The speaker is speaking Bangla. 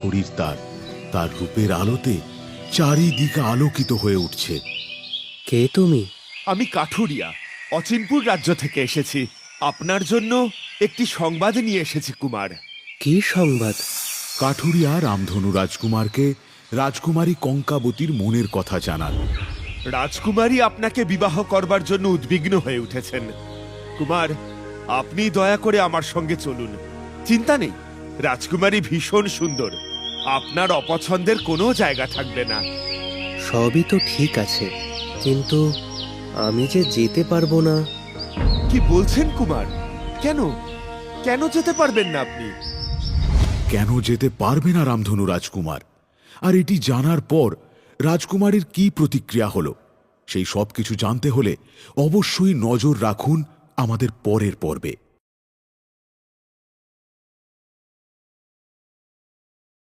শরীর তার, তার রূপের আলোতে চারিদিকে আলোকিত হয়ে উঠছে। কে তুমি? আমি কাঠুরিয়া, অচিনপুর রাজ্য থেকে এসেছি। আপনার জন্য একটি সংবাদ নিয়ে এসেছি কুমার। কি সংবাদ? কাঠুরিয়া রামধনু রাজকুমারকে রাজকুমারী কঙ্কাবতীর মনের কথা জানান। রাজকুমারী আপনাকে বিবাহ করবার জন্য উদ্বিগ্ন হয়ে উঠেছেন। কুমার, আপনি দয়া করে আমার সঙ্গে চলুন। চিন্তা নেই, রাজকুমারী ভীষণ সুন্দর। আপনার অপছন্দের কোনো জায়গা থাকবে না। সবই তো ঠিক আছে, কিন্তু আমি যে যেতে পারবো না। কি বলছেন কুমার? কেন কেন যেতে পারবেন না আপনি? কেন যেতে পারবে না রামধনু রাজকুমার? আর এটি জানার পর রাজকুমারীর কি প্রতিক্রিয়া হলো, সেই সব কিছু জানতে হলে অবশ্যই নজর রাখুন আমাদের পরের পর্বে।